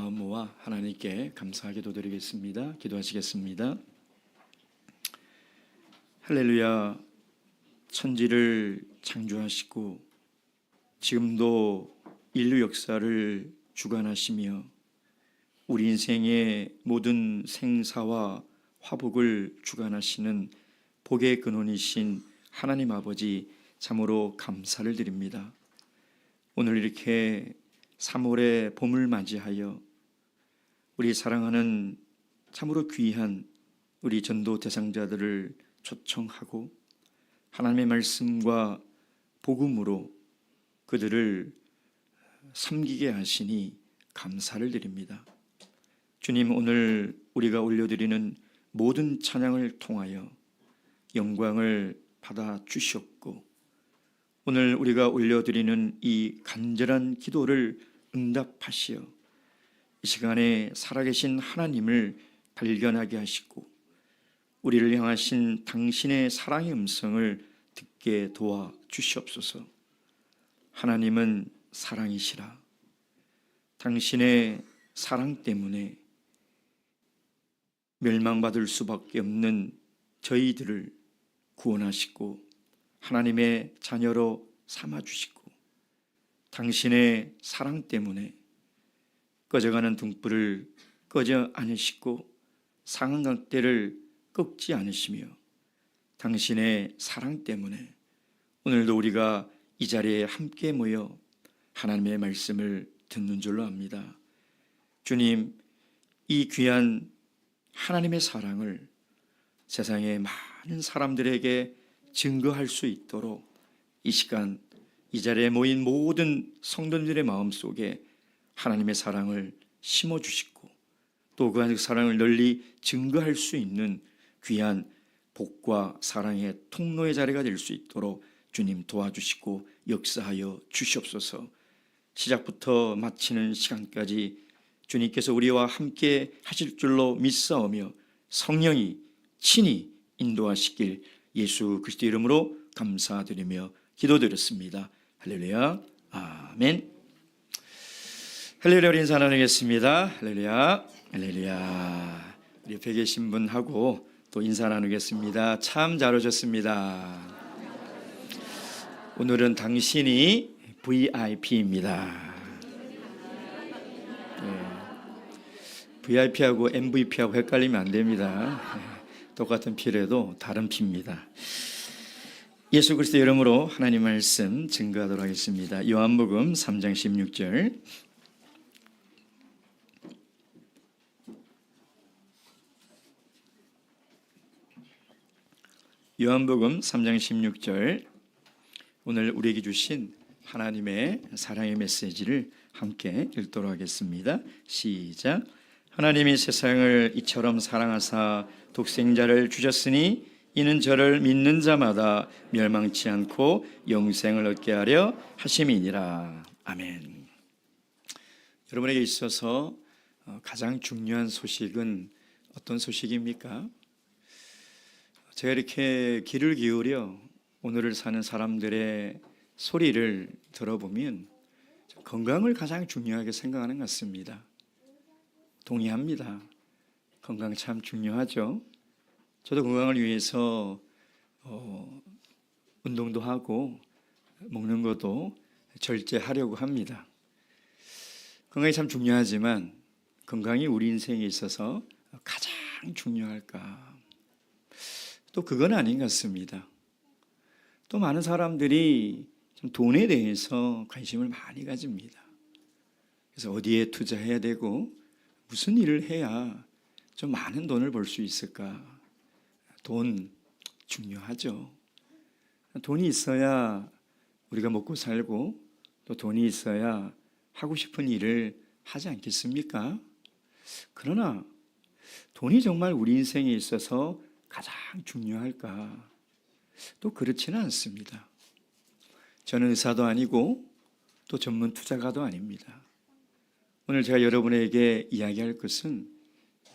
마음 모아 하나님께 감사 기도드리겠습니다. 기도하시겠습니다. 할렐루야. 천지를 창조하시고 지금도 인류 역사를 주관하시며 우리 인생의 모든 생사와 화복을 주관하시는 복의 근원이신 하나님 아버지, 참으로 감사를 드립니다. 오늘 이렇게 3월의 봄을 맞이하여 우리 사랑하는 참으로 귀한 우리 전도 대상자들을 초청하고 하나님의 말씀과 복음으로 그들을 섬기게 하시니 감사를 드립니다. 주님, 오늘 우리가 올려드리는 모든 찬양을 통하여 영광을 받아 주셨고, 오늘 우리가 올려드리는 이 간절한 기도를 응답하시어 이 시간에 살아계신 하나님을 발견하게 하시고 우리를 향하신 당신의 사랑의 음성을 듣게 도와 주시옵소서. 하나님은 사랑이시라. 당신의 사랑 때문에 멸망받을 수밖에 없는 저희들을 구원하시고 하나님의 자녀로 삼아주시고, 당신의 사랑 때문에 꺼져가는 등불을 꺼져 않으시고 상한 강대를 꺾지 않으시며, 당신의 사랑 때문에 오늘도 우리가 이 자리에 함께 모여 하나님의 말씀을 듣는 줄로 압니다. 주님, 이 귀한 하나님의 사랑을 세상의 많은 사람들에게 증거할 수 있도록 이 시간 이 자리에 모인 모든 성도들의 마음속에 하나님의 사랑을 심어주시고 또 그 사랑을 널리 증거할 수 있는 귀한 복과 사랑의 통로의 자리가 될 수 있도록 주님 도와주시고 역사하여 주시옵소서. 시작부터 마치는 시간까지 주님께서 우리와 함께 하실 줄로 믿사오며 성령이 친히 인도하시길 예수 그리스도 이름으로 감사드리며 기도드렸습니다. 할렐루야. 아멘. 할렐루야. 인사 나누겠습니다. 할렐루야. 할렐루야. 우리 옆에 계신 분하고 또 인사 나누겠습니다. 참 잘 오셨습니다. 오늘은 당신이 VIP입니다. VIP하고 MVP하고 헷갈리면 안 됩니다. 똑같은 피라도 다른 피입니다. 예수 그리스도 이름으로 하나님 말씀 증거하도록 하겠습니다. 요한복음 3장 16절. 요한복음 3장 16절. 오늘 우리에게 주신 하나님의 사랑의 메시지를 함께 읽도록 하겠습니다. 시작. 하나님이 세상을 이처럼 사랑하사 독생자를 주셨으니 이는 저를 믿는 자마다 멸망치 않고 영생을 얻게 하려 하심이니라. 아멘. 여러분에게 있어서 가장 중요한 소식은 어떤 소식입니까? 제가 이렇게 귀를 기울여 오늘을 사는 사람들의 소리를 들어보면 건강을 가장 중요하게 생각하는 것 같습니다. 동의합니다. 건강 참 중요하죠. 저도 건강을 위해서 운동도 하고 먹는 것도 절제하려고 합니다. 건강이 참 중요하지만 건강이 우리 인생에 있어서 가장 중요할까? 또 그건 아닌 것 같습니다. 또 많은 사람들이 좀 돈에 대해서 관심을 많이 가집니다. 그래서 어디에 투자해야 되고 무슨 일을 해야 좀 많은 돈을 벌 수 있을까? 돈 중요하죠. 돈이 있어야 우리가 먹고 살고 또 돈이 있어야 하고 싶은 일을 하지 않겠습니까? 그러나 돈이 정말 우리 인생에 있어서 가장 중요할까? 또 그렇지는 않습니다. 저는 의사도 아니고 또 전문 투자가도 아닙니다. 오늘 제가 여러분에게 이야기할 것은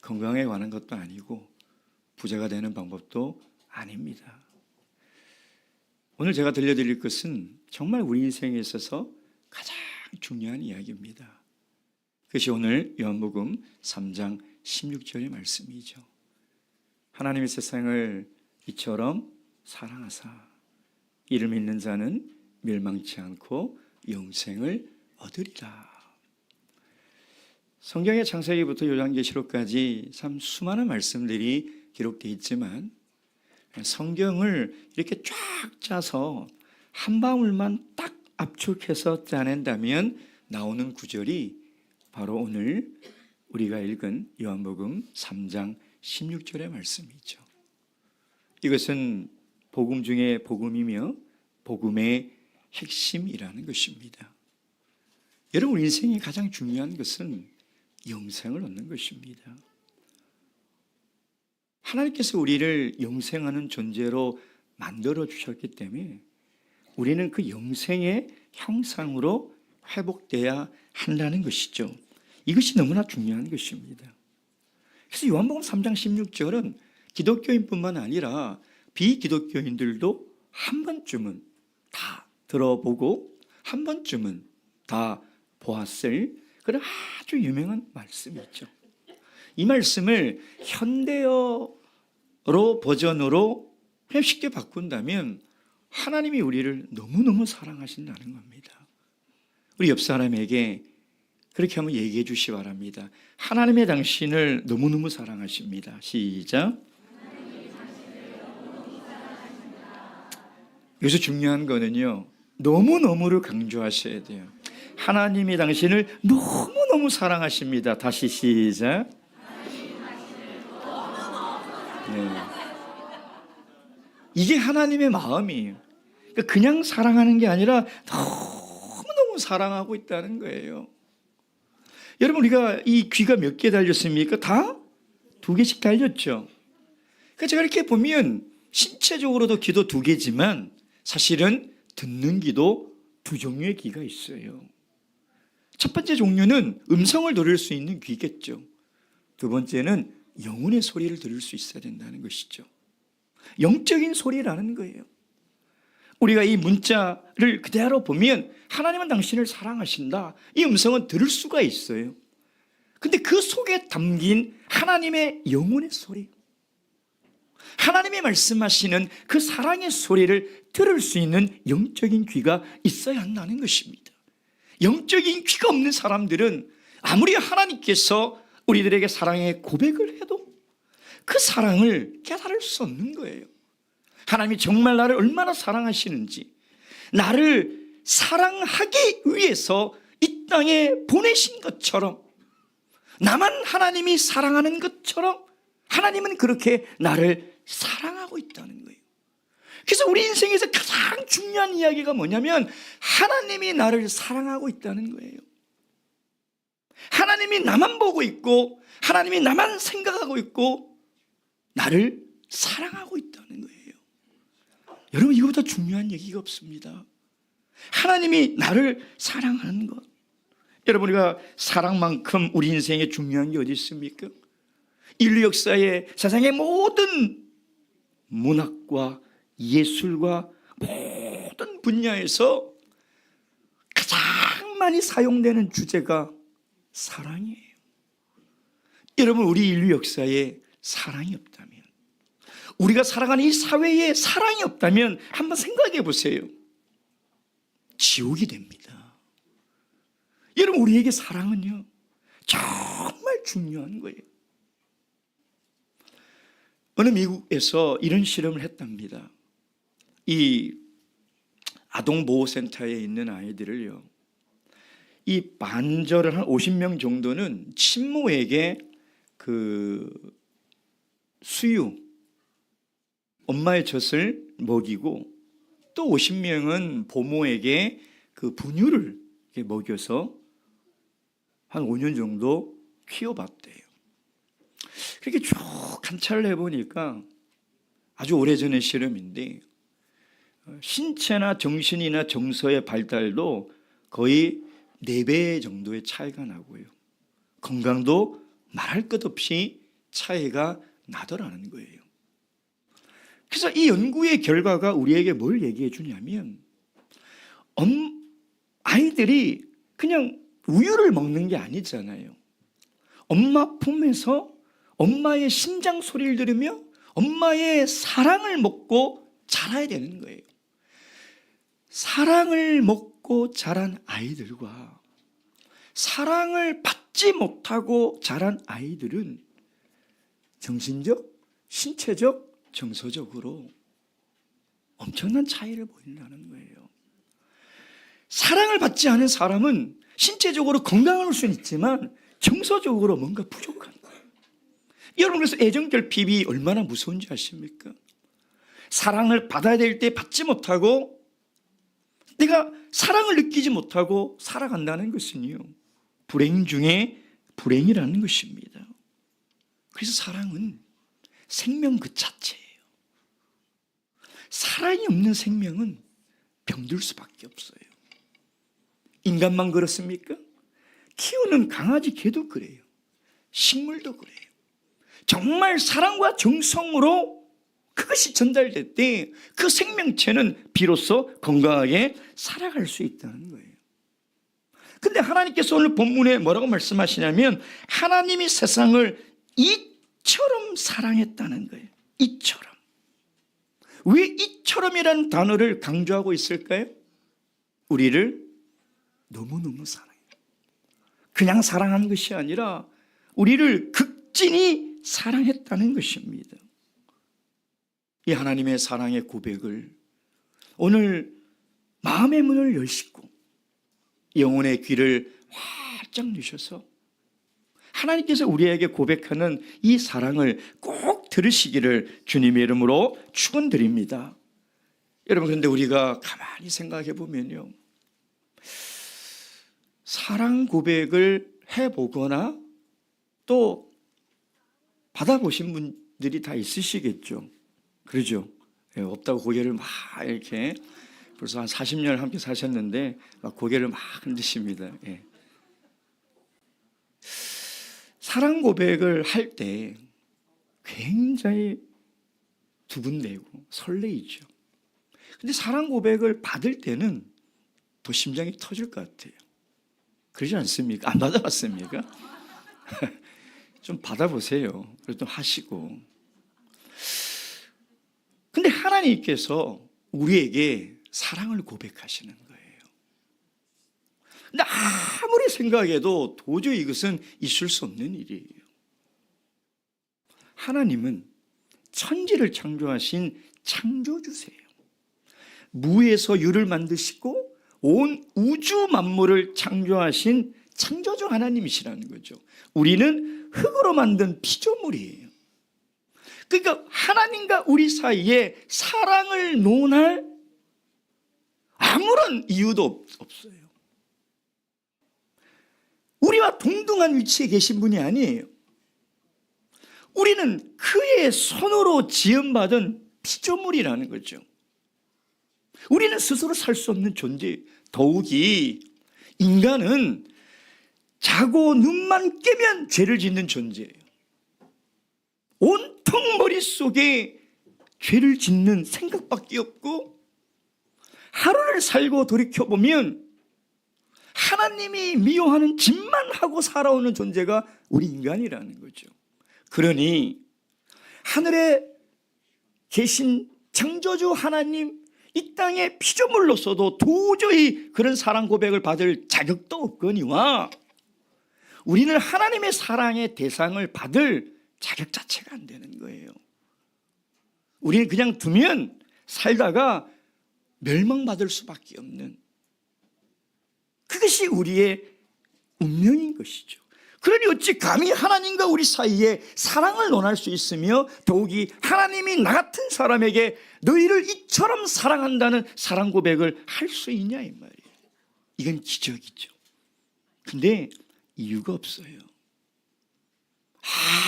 건강에 관한 것도 아니고 부자가 되는 방법도 아닙니다. 오늘 제가 들려드릴 것은 정말 우리 인생에 있어서 가장 중요한 이야기입니다. 그것이 오늘 요한복음 3장 16절의 말씀이죠. 하나님의 세상을 이처럼 사랑하사 이를 믿는 자는 멸망치 않고 영생을 얻으리라. 성경의 창세기부터 요한계시록까지 참 수많은 말씀들이 기록되어 있지만 성경을 이렇게 쫙 짜서 한 방울만 딱 압축해서 짜낸다면 나오는 구절이 바로 오늘 우리가 읽은 요한복음 3장 16절의 말씀이죠. 이것은 복음 중에 복음이며 복음의 핵심이라는 것입니다. 여러분, 인생의 가장 중요한 것은 영생을 얻는 것입니다. 하나님께서 우리를 영생하는 존재로 만들어 주셨기 때문에 우리는 그 영생의 형상으로 회복돼야 한다는 것이죠. 이것이 너무나 중요한 것입니다. 그래서 요한복음 3장 16절은 기독교인뿐만 아니라 비기독교인들도 한 번쯤은 다 들어보고 한 번쯤은 다 보았을 그런 아주 유명한 말씀이죠. 이 말씀을 현대어로 버전으로 그냥 쉽게 바꾼다면 하나님이 우리를 너무너무 사랑하신다는 겁니다. 우리 옆 사람에게 그렇게 한번 얘기해 주시기 바랍니다. 하나님의 당신을 너무너무 사랑하십니다. 시작. 여기서 중요한 거는요, 너무너무를 강조하셔야 돼요. 하나님이 당신을 너무너무 사랑하십니다. 다시 시작. 네. 이게 하나님의 마음이에요. 그러니까 그냥 사랑하는 게 아니라 너무너무 사랑하고 있다는 거예요. 여러분, 우리가 이 귀가 몇 개 달렸습니까? 다 2개씩 달렸죠. 그러니까 제가 이렇게 보면 신체적으로도 귀도 2개지만 사실은 듣는 귀도 2종류의 귀가 있어요. 첫 번째 종류는 음성을 들을 수 있는 귀겠죠. 두 번째는 영혼의 소리를 들을 수 있어야 된다는 것이죠. 영적인 소리라는 거예요. 우리가 이 문자를 그대로 보면 하나님은 당신을 사랑하신다, 이 음성은 들을 수가 있어요. 근데 그 속에 담긴 하나님의 영혼의 소리, 하나님이 말씀하시는 그 사랑의 소리를 들을 수 있는 영적인 귀가 있어야 한다는 것입니다. 영적인 귀가 없는 사람들은 아무리 하나님께서 우리들에게 사랑의 고백을 해도 그 사랑을 깨달을 수 없는 거예요. 하나님이 정말 나를 얼마나 사랑하시는지, 나를 사랑하기 위해서 이 땅에 보내신 것처럼, 나만 하나님이 사랑하는 것처럼 하나님은 그렇게 나를 사랑하고 있다는 거예요. 그래서 우리 인생에서 가장 중요한 이야기가 뭐냐면 하나님이 나를 사랑하고 있다는 거예요. 하나님이 나만 보고 있고 하나님이 나만 생각하고 있고 나를 사랑하고 있다는 거예요. 여러분, 이거보다 중요한 얘기가 없습니다. 하나님이 나를 사랑하는 것. 여러분, 우리가 사랑만큼 우리 인생에 중요한 게 어디 있습니까? 인류 역사의 세상의 모든 문학과 예술과 모든 분야에서 가장 많이 사용되는 주제가 사랑이에요. 여러분, 우리 인류 역사에 사랑이 없다면, 우리가 살아가는 이 사회에 사랑이 없다면 한번 생각해 보세요. 지옥이 됩니다. 여러분, 우리에게 사랑은요 정말 중요한 거예요. 어느 미국에서 이런 실험을 했답니다. 이 아동보호센터에 있는 아이들을요, 이 반절을 한 50명 정도는 친모에게 그 수유, 엄마의 젖을 먹이고 또 50명은 보모에게 그 분유를 먹여서 한 5년 정도 키워봤대요. 그렇게 쭉 관찰을 해보니까 아주 오래전의 실험인데 신체나 정신이나 정서의 발달도 거의 4배 정도의 차이가 나고요, 건강도 말할 것 없이 차이가 나더라는 거예요. 그래서 이 연구의 결과가 우리에게 뭘 얘기해 주냐면 아이들이 그냥 우유를 먹는 게 아니잖아요. 엄마 품에서 엄마의 심장 소리를 들으며 엄마의 사랑을 먹고 자라야 되는 거예요. 사랑을 먹고 자란 아이들과 사랑을 받지 못하고 자란 아이들은 정신적, 신체적, 정서적으로 엄청난 차이를 보인다는 거예요. 사랑을 받지 않은 사람은 신체적으로 건강할 수는 있지만 정서적으로 뭔가 부족한 거예요. 여러분, 그래서 애정결핍이 얼마나 무서운지 아십니까? 사랑을 받아야 될 때 받지 못하고 내가 사랑을 느끼지 못하고 살아간다는 것은요, 불행 중에 불행이라는 것입니다. 그래서 사랑은 생명 그 자체예요. 사랑이 없는 생명은 병들 수밖에 없어요. 인간만 그렇습니까? 키우는 강아지 개도 그래요. 식물도 그래요. 정말 사랑과 정성으로 그것이 전달될 때 그 생명체는 비로소 건강하게 살아갈 수 있다는 거예요. 근데 하나님께서 오늘 본문에 뭐라고 말씀하시냐면 하나님이 세상을 이처럼 사랑했다는 거예요. 이처럼. 왜 이처럼이라는 단어를 강조하고 있을까요? 우리를 너무너무 사랑해요. 그냥 사랑한 것이 아니라 우리를 극진히 사랑했다는 것입니다. 이 하나님의 사랑의 고백을 오늘 마음의 문을 여시고 영혼의 귀를 활짝 여셔서 하나님께서 우리에게 고백하는 이 사랑을 꼭 들으시기를 주님의 이름으로 축원드립니다. 여러분, 그런데 우리가 가만히 생각해 보면요, 사랑 고백을 해보거나 또 받아보신 분들이 다 있으시겠죠. 그러죠? 없다고 고개를 막 이렇게, 벌써 한 40년을 함께 사셨는데 막 고개를 막 흔드십니다. 예. 사랑 고백을 할 때 굉장히 두근대고 설레이죠. 근데 사랑 고백을 받을 때는 더 심장이 터질 것 같아요. 그러지 않습니까? 안 받아봤습니까? 좀 받아보세요. 그래도 하시고. 근데 하나님께서 우리에게 사랑을 고백하시는 거예요. 근데 아무리 생각해도 도저히 이것은 있을 수 없는 일이에요. 하나님은 천지를 창조하신 창조주세요. 무에서 유를 만드시고 온 우주 만물을 창조하신 창조주 하나님이시라는 거죠. 우리는 흙으로 만든 피조물이에요. 그러니까 하나님과 우리 사이에 사랑을 논할 아무런 이유도 없어요. 우리와 동등한 위치에 계신 분이 아니에요. 우리는 그의 손으로 지음받은 피조물이라는 거죠. 우리는 스스로 살 수 없는 존재, 더욱이 인간은 자고 눈만 깨면 죄를 짓는 존재예요. 온통 머릿속에 죄를 짓는 생각밖에 없고 하루를 살고 돌이켜보면 하나님이 미워하는 짓만 하고 살아오는 존재가 우리 인간이라는 거죠. 그러니 하늘에 계신 창조주 하나님, 이 땅의 피조물로서도 도저히 그런 사랑 고백을 받을 자격도 없거니와 우리는 하나님의 사랑의 대상을 받을 자격 자체가 안 되는 거예요. 우리는 그냥 두면 살다가 멸망받을 수밖에 없는, 그것이 우리의 운명인 것이죠. 그러니 어찌 감히 하나님과 우리 사이에 사랑을 논할 수 있으며 더욱이 하나님이 나 같은 사람에게 너희를 이처럼 사랑한다는 사랑 고백을 할 수 있냐 이 말이에요. 이건 기적이죠. 근데 이유가 없어요.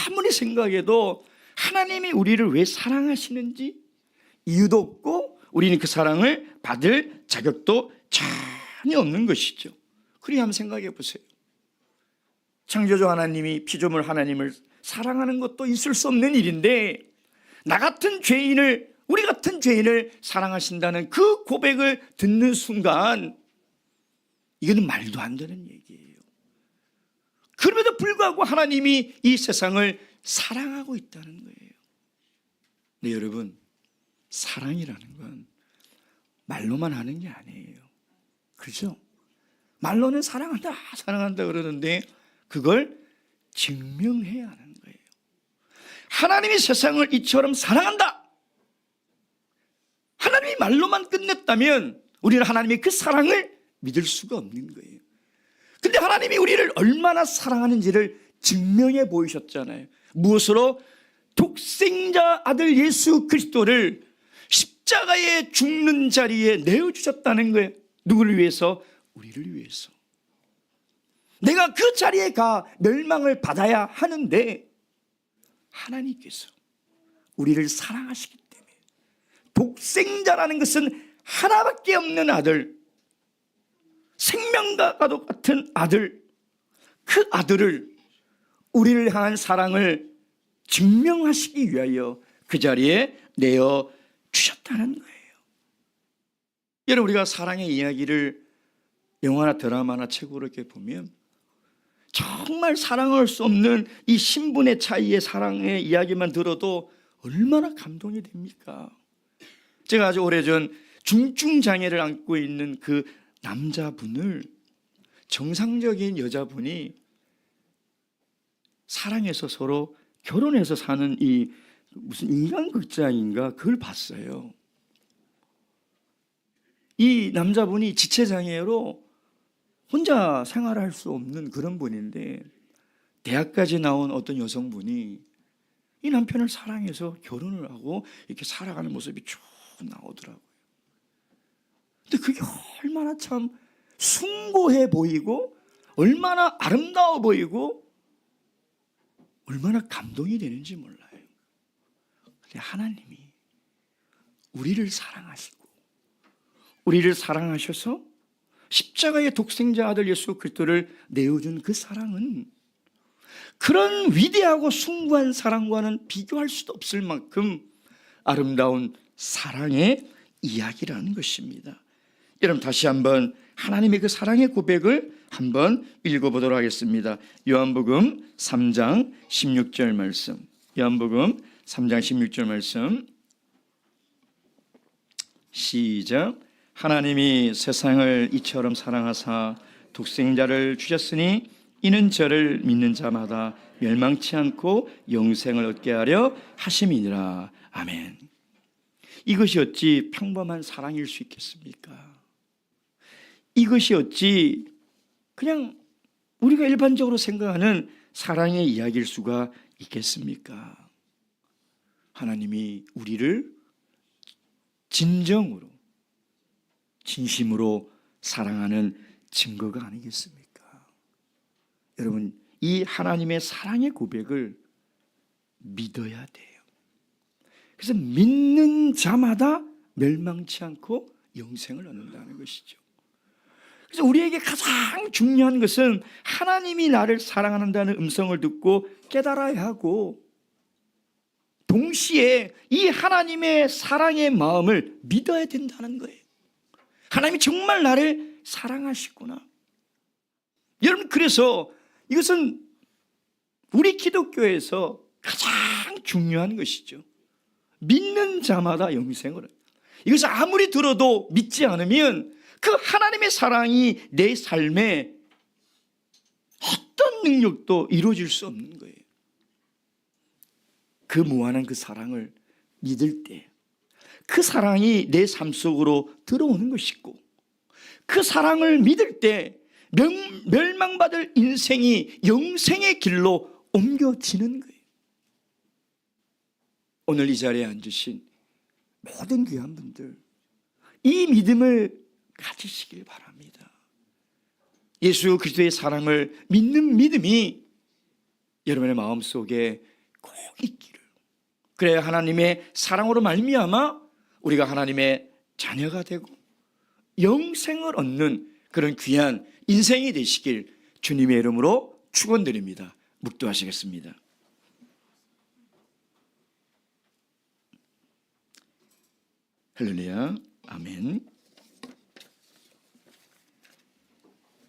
아무리 생각해도 하나님이 우리를 왜 사랑하시는지 이유도 없고 우리는 그 사랑을 받을 자격도 전혀 없는 것이죠. 그리 한번 생각해 보세요. 창조주 하나님이 피조물 하나님을 사랑하는 것도 있을 수 없는 일인데 나 같은 죄인을, 우리 같은 죄인을 사랑하신다는 그 고백을 듣는 순간 이거는 말도 안 되는 얘기예요. 그럼에도 불구하고 하나님이 이 세상을 사랑하고 있다는 거예요. 네, 여러분, 사랑이라는 건 말로만 하는 게 아니에요. 그죠? 말로는 사랑한다, 사랑한다 그러는데 그걸 증명해야 하는 거예요. 하나님이 세상을 이처럼 사랑한다. 하나님이 말로만 끝냈다면 우리는 하나님의 그 사랑을 믿을 수가 없는 거예요. 근데 하나님이 우리를 얼마나 사랑하는지를 증명해 보이셨잖아요. 무엇으로? 독생자 아들 예수 그리스도를 십자가에 죽는 자리에 내어주셨다는 거예요. 누구를 위해서? 우리를 위해서. 내가 그 자리에 가 멸망을 받아야 하는데 하나님께서 우리를 사랑하시기 때문에 독생자라는 것은 하나밖에 없는 아들, 생명과도 같은 아들, 그 아들을 우리를 향한 사랑을 증명하시기 위하여 그 자리에 내어 주셨다는 거예요. 여러분, 우리가 사랑의 이야기를 영화나 드라마나 책으로 이렇게 보면 정말 사랑할 수 없는 이 신분의 차이의 사랑의 이야기만 들어도 얼마나 감동이 됩니까? 제가 아주 오래전 중증장애를 안고 있는 그 남자분을 정상적인 여자분이 사랑해서 서로 결혼해서 사는 이 무슨 인간극장인가 그걸 봤어요. 이 남자분이 지체장애로 혼자 생활할 수 없는 그런 분인데 대학까지 나온 어떤 여성분이 이 남편을 사랑해서 결혼을 하고 이렇게 살아가는 모습이 쭉 나오더라고요. 근데 그게 얼마나 참 숭고해 보이고 얼마나 아름다워 보이고 얼마나 감동이 되는지 몰라요. 근데 하나님이 우리를 사랑하시고 우리를 사랑하셔서 십자가의 독생자 아들 예수 그리스도를 내어준 그 사랑은 그런 위대하고 숭고한 사랑과는 비교할 수도 없을 만큼 아름다운 사랑의 이야기라는 것입니다. 여러분, 다시 한번 하나님의 그 사랑의 고백을 한번 읽어보도록 하겠습니다. 요한복음 3장 16절 말씀. 요한복음 3장 16절 말씀. 시작. 하나님이 세상을 이처럼 사랑하사 독생자를 주셨으니 이는 저를 믿는 자마다 멸망치 않고 영생을 얻게 하려 하심이니라. 아멘. 이것이 어찌 평범한 사랑일 수 있겠습니까? 이것이 어찌 그냥 우리가 일반적으로 생각하는 사랑의 이야기일 수가 있겠습니까? 하나님이 우리를 진정으로 진심으로 사랑하는 증거가 아니겠습니까? 여러분, 이 하나님의 사랑의 고백을 믿어야 돼요. 그래서 믿는 자마다 멸망치 않고 영생을 얻는다는 것이죠. 그래서 우리에게 가장 중요한 것은 하나님이 나를 사랑한다는 음성을 듣고 깨달아야 하고 동시에 이 하나님의 사랑의 마음을 믿어야 된다는 거예요. 하나님이 정말 나를 사랑하시구나. 여러분, 그래서 이것은 우리 기독교에서 가장 중요한 것이죠. 믿는 자마다 영생을. 이것을 아무리 들어도 믿지 않으면 그 하나님의 사랑이 내 삶에 어떤 능력도 이루어질 수 없는 거예요. 그 무한한 그 사랑을 믿을 때 그 사랑이 내 삶 속으로 들어오는 것이고 그 사랑을 믿을 때 멸망받을 인생이 영생의 길로 옮겨지는 거예요. 오늘 이 자리에 앉으신 모든 귀한 분들, 이 믿음을 가지시길 바랍니다. 예수 그리스도의 사랑을 믿는 믿음이 여러분의 마음속에 꼭 있기를. 그래야 하나님의 사랑으로 말미암아 우리가 하나님의 자녀가 되고 영생을 얻는 그런 귀한 인생이 되시길 주님의 이름으로 축원드립니다. 묵도하시겠습니다. 할렐루야. 아멘.